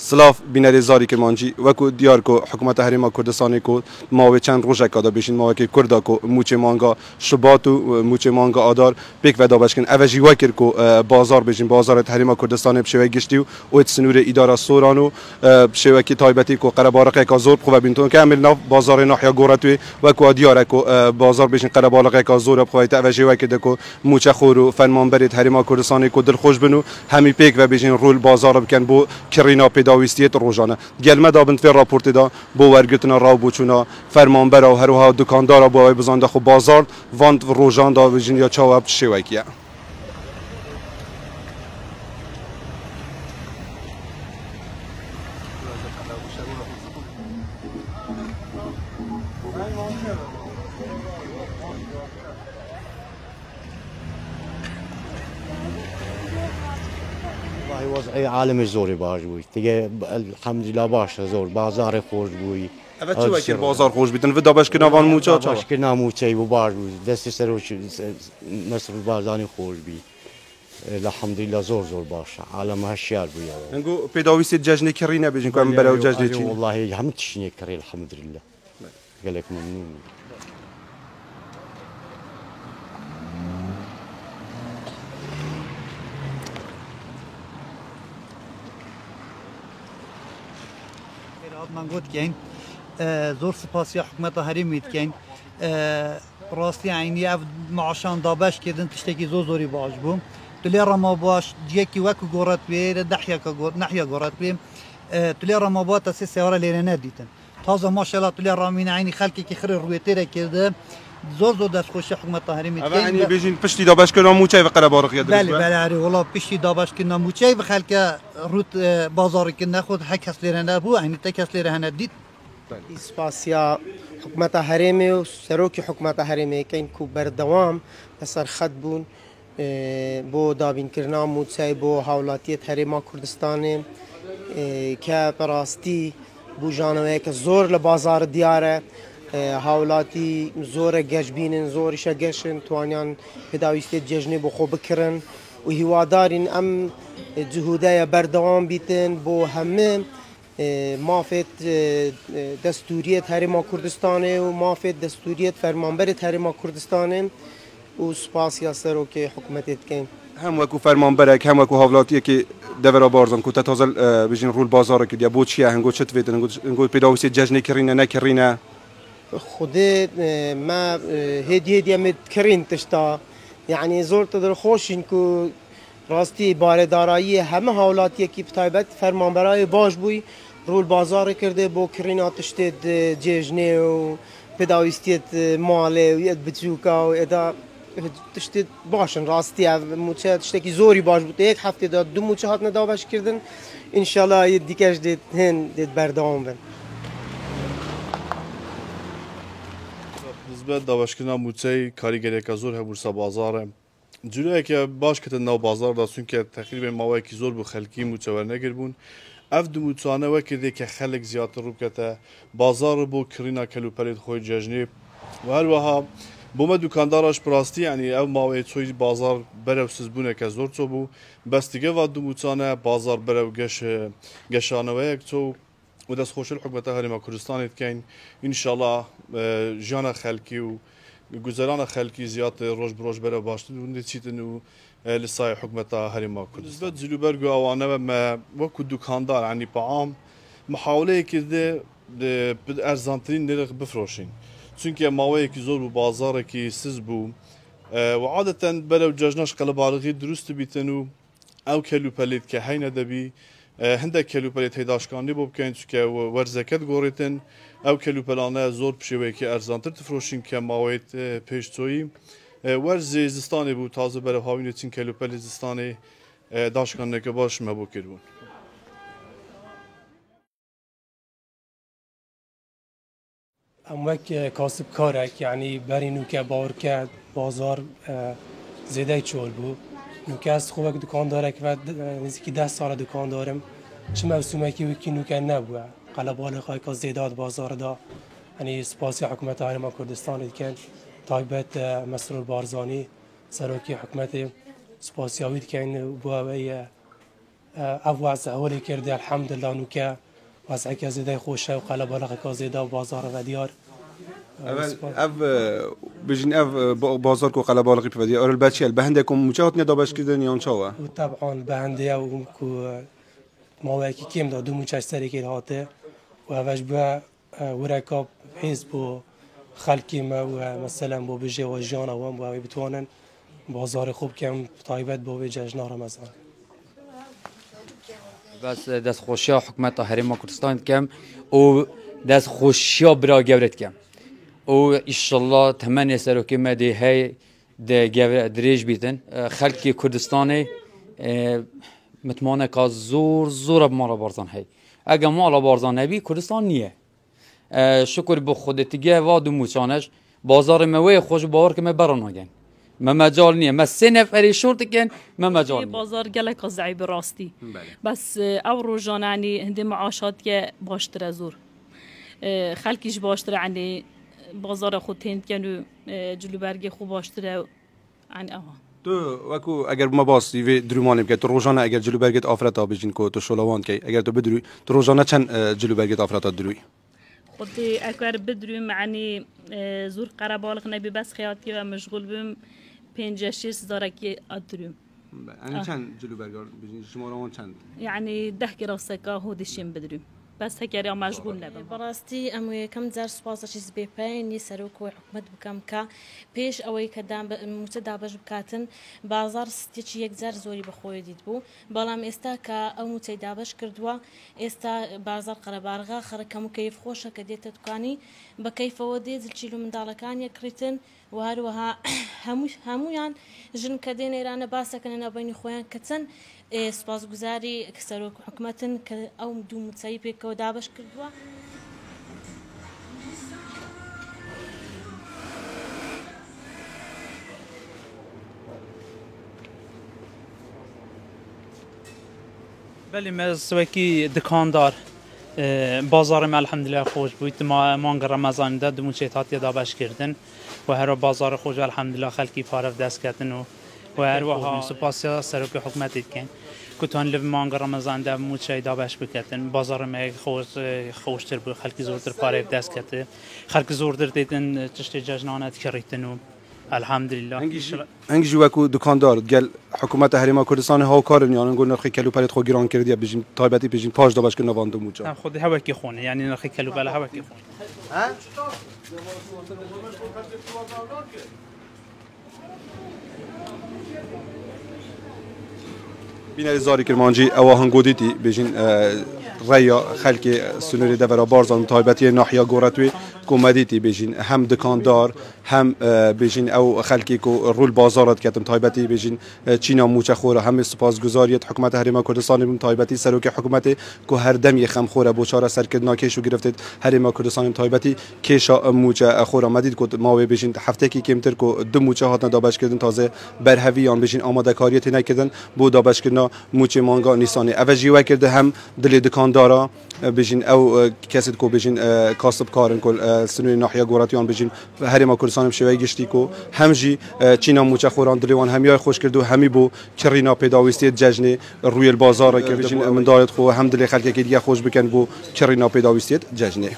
سلاف بینری زاری که مانجی وکو دیار کو حکومت حریم کردستانی کو ماوی چند روزه کادا بشین ماوی که کردا کو موچه مانگا شبات و موچه مانگا آدار پیک و دابشکن اوجی وکر کو بازار بشین بازار حریم کردستانی بشوی گشتی و اتسنور اداره سورانو بشوی کی تایبتی کو قربارق کا زور خو بینتون کامل ناف بازار ناحیه گورتوی وکو دیار کو بازار بشین قربارق کا زور بخوایت اوجی وکر کو موچه خورو فنمانبری حریم کردستانی کو دل خوش بنو همی پیک و بشین رول بازار بکن بو کرینا پیداویستیت روزانه گلمه دابند فی راپورتی دا بو ورگتنا راو بوچونا فرمانبر و هروها دکاندار بو بزنده خو بازار واند روزان دا ویژن یا چاوب شویکیه وضعی عالم زوری باش بوی دیگه الحمدلله باشه زور بازار خوش بوی اوه چه بازار خوش بیتن و دابش که نوان موچا چا دابش که نموچه و باش بود دستی سروش مصر بازانی خوش بی الحمدلله زور باشه عالم هشیار بوی انگو پیداویست جشن کرینه بیشین که من برای جشن چی والله هم تشنی کری الحمدلله قالك ممنون من گفت که زور سپاسی حکومت حریمیت که راستی عینی اف معاشان دابش کردن تشتکی زوری باش بوم تلی رما باش جیکی وکو گورت بی نحیا گورت بی تلی رما با تسی سوار لیره ندیتن تازه ماشاءالله تلی رامین عینی خلکی که خیر رویتره کرده زور دست خوش حکومت حریمیت که یعنی بیشین پشتی دابش که ناموچه و قربارق یاد بله عری والله پشتی دابش که ناموچه و خلک روت بازار که نخود هک کس لیره نبود عینی تا کس لیره ندید اسپاسیا حکومت حریمی و سروکی حکومت حریمی که این کو بردوام بسر خط بون بو دابین کرنا موچه بو حولاتیت حریما کردستان که براستی بو جانوه که زور لبازار دیاره حولاتی زور گشبینن زورش گشن توانیان پیداویستی جشنی بو خوب بکرن و هوادارین ام جهوده بردوام بیتن بو همه مافت دستوریت حریم کردستانه و مافت دستوریت فرمانبر حریم کردستانه و سپاسیا سرو که حکومتت کن هم وکو فرمانبرک هم وکو حولاتی که دورا بارزن کو تازل بیشین رول بازار که دیا بو چیه هنگو چت ویت هنگو پیداویستی جشن کرینه نکرینه خود ما هدیه مت کرین تشتا یعنی زور تدر خوشین کو راستی باردارایی همه حولاتی که بتایبت فرمانبرای باش بوی رول بازار کرده با کرین تشتید جشنه و پیداویستیت ماله و ید بچوکا و ادا تشتید باشن راستی موچه تشتکی زوری باش بود یک هفته داد دو موچه هات ندابش کردن انشالله ید دیکش دید هن دید بردام بن نسبت دابشکردنا موچه کاریگری که زور هبورسا بازاره جلوی که باش کتن نو بازار داشتن که تقریبا ماوی که زور بو خلکی موچه ورنگر بون اف دو موچانه وکرده که خلق زیادتر رو کته بازار بو کرینا کلوپرید خوی جشنی و هر وها بوم دکاندارش براستی یعنی او ماوی توی بازار برو سزبونه که زور تو بو بس دیگه و دو موچانه بازار برو گشانه و یک تو و دست خوش الحکومت حریم کردستان کن ان شاء الله جان خلکی و گزاران خلکی زیاد روز بروز برای باشد و نتیجه و لسای حکومت حریم کردستان. نسبت زلوبرگ و آوانه ما وقت دکاندار یعنی پام محاوله کرده به ارزانترین نرخ بفروشین. چونکه ماوی که زور بازار که سز بو و عادتا برای جشنش قلبارگی درست بیتنو او کلو پلید که هی ندبی هنده کلو پلید هیداشکانی بو بکن چونکه ورزکت گوریتن او کلو پلانه زور بشوی که ارزانتر تفروشین که ماویت پیشتویی ورز زستانی بو تازه برای هاوین چین کلو پلید زستانی داشکانه که باش مبو کردون. اموک کاسب کارک یعنی بری نوکه باور کرد بازار زیده چول بود نوکه از خوبک دکان داره که نزدیکی 10 سال دکان دارم چه موسومه که وکی نوکه نبوده قلبال خواهی که زیداد بازار دا یعنی سپاسی حکومت حریم کردستان کن تایبت مسرور بارزانی سروکی حکومت سپاسی آوید کن با او وضع هولی کرده الحمدلله نوکه وضع که زیده خوشه و قلب بالغ که زیده و بازار و دیار اف بجین اف بازار کو قلب بالغ پیودی اول بچیل به هنده کوم مجاهد ندابش کردن یا چاوه و طبعا به هنده و کو ماوی که کم دادو مچش سری که هاته و اوش به ورکاب حزب و خلکی ما و مثلا بو بجه و جان و هم بتوانن بازار خوب کم طایبت بو جشن رمضان بس دست خوشیا حکومت هرم کردستان کم و دست خوشیا برا گورت کم و انشالله تمنی سر که مدی هی ده دریج بیتن خلکی کردستانی متمانه که زور مالا بارزان هی اگه مالا بارزان نبی کردستان نیه شکر به خودتیگه و دو موچانش بازار موی خوش باور که براناگن ما مجال نیه ما سه نفری شورت کن ما مجال نیه بازار گله که ضعیف راستی بس او روزانه یعنی هندی معاشات که باشتر زور خلکیش باشتر یعنی بازار خود هند کنو جلو برگ خوب باشتر یعنی تو وکو اگر ما باس یه درومانی بگه تو روزانه اگر جلو برگت آفرتا بجین کو تو شلوان کی اگر تو بدروی تو روزانه چند جلو برگت آفرتا دروی خودی اگر بدرویم یعنی زور قربالغ نبی بس خیاطی و مشغول بیم 5-6 زارکی ادرویم یعنی چند جلو برگر بجین شماران چند یعنی 10 گراسکا هودشیم بدرویم بس هكذا مشغول نبم براستي أمي كم زار سباسة شيء بيبين يسروك وحكمت بكم كا بيش أوي كدام متدابج بكاتن بازار ستيش يكزار زوري بخوي ديدبو بلام استا كا أو متدابج كردوا استا بازار قربارغا خركم كيف خوشة كديت دكاني بكيف وديد الشيلو من دالكان يكريتن وهروها همویان جن کدین ایران باسه کنن بین خویان کتن سپاسگزاری کسر حکومتن که او دو متصیبه که دابش کردوا بله مسوکی دکاندار بازار ما الحمدلله خوش بود ما مانگ رمضان ده دو چیتاتی دابش کردن و هر بازار خوش الحمدلله خلکی پارف دست کردن و هر وها سپاسیا سرک حکومتی کن کتان لب مانگ رمضان ده موچه دابش بکردن بازار ما خوشتر بود خلکی زورتر پارف دست کرده خلک زورتر دیدن تشت جشنانت کردن الحمدلله هنگی جوکو دکاندار گل حکومت هریما کردستان ها کار نیان نگو نرخی کلو پرت خو گیران کردی بجین تایبتی بجین پاش دابش که نواندو موجا خود هوا کی خونه یعنی نرخی کلو بله هوا کی خونه بینری زاری کرمانجی او هنگودیتی بجین ریا خلک سنوری دورا بارزان تایبتی ناحیه گورتوی کومدیتی بجین هم دکاندار هم بجین او خلکی کو رول بازارات کتم تایبتی بجین چینا موچه خوره هم سپاسگزاریت حکومت هریما کردستان تایبتی سروک حکومت کو هر دم یخم خوره بوچاره سرکردنا کیشو گرفتید هریما کردستان تایبتی کیشا موچه خوره مدید کو ما بجین هفته کی کمتر کو دو موچه هات دابش کردن تازه برهویان بجین آماده کاریت نکردن بو دابش کردن موچه مانگا نیسانی اوجی وکرده هم دل دکاندارا بجین او کسی کو بجین کاسب کارن کل سنوی ناحیه گوراتیان بجین هریما کردستان شوی گشتی کو همجی چینا موچه خوران دلیوان همیای خوش کرد و همی بو کرینا پیداویستی جشن روی البازار که بجین من دارد خو هم دل خلک که دیگه خوش بکن بو کرینا پیداویستی جشنه